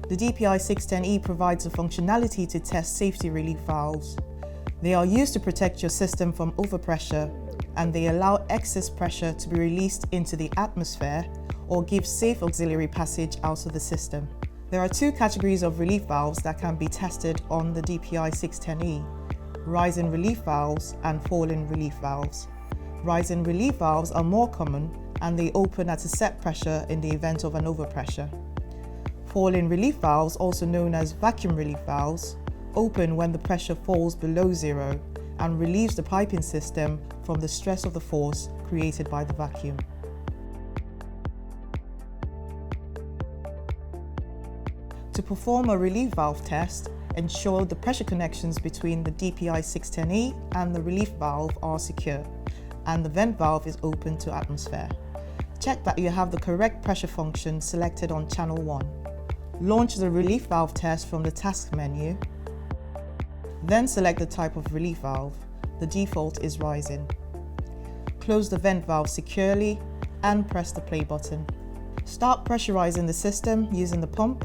The DPI610E provides the functionality to test safety relief valves. They are used to protect your system from overpressure, and they allow excess pressure to be released into the atmosphere or give safe auxiliary passage out of the system. There are two categories of relief valves that can be tested on the DPI610E: rise-in relief valves and fall-in relief valves. Rise-in relief valves are more common and they open at a set pressure in the event of an overpressure. Fall-in relief valves, also known as vacuum relief valves, open when the pressure falls below zero and relieves the piping system from the stress of the force created by the vacuum. To perform a relief valve test, ensure the pressure connections between the DPI610E and the relief valve are secure and the vent valve is open to atmosphere. Check that you have the correct pressure function selected on channel 1. Launch the relief valve test from the task menu. Then select the type of relief valve. The default is rise-in. Close the vent valve securely and press the play button. Start pressurizing the system using the pump.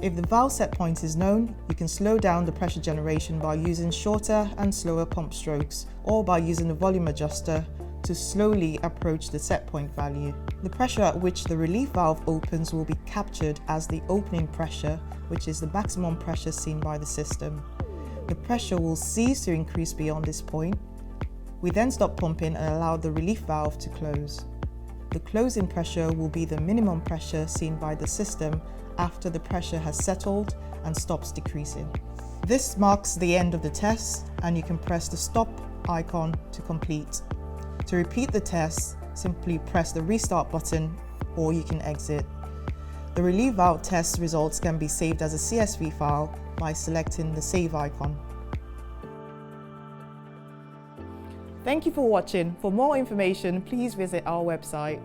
If the valve set point is known, you can slow down the pressure generation by using shorter and slower pump strokes or by using the volume adjuster to slowly approach the set point value. The pressure at which the relief valve opens will be captured as the opening pressure, which is the maximum pressure seen by the system. The pressure will cease to increase beyond this point. We then stop pumping and allow the relief valve to close. The closing pressure will be the minimum pressure seen by the system after the pressure has settled and stops decreasing. This marks the end of the test and you can press the stop icon to complete. To repeat the test, simply press the restart button or you can exit. The relief valve test results can be saved as a CSV file by selecting the save icon. Thank you for watching. For more information, please visit our website.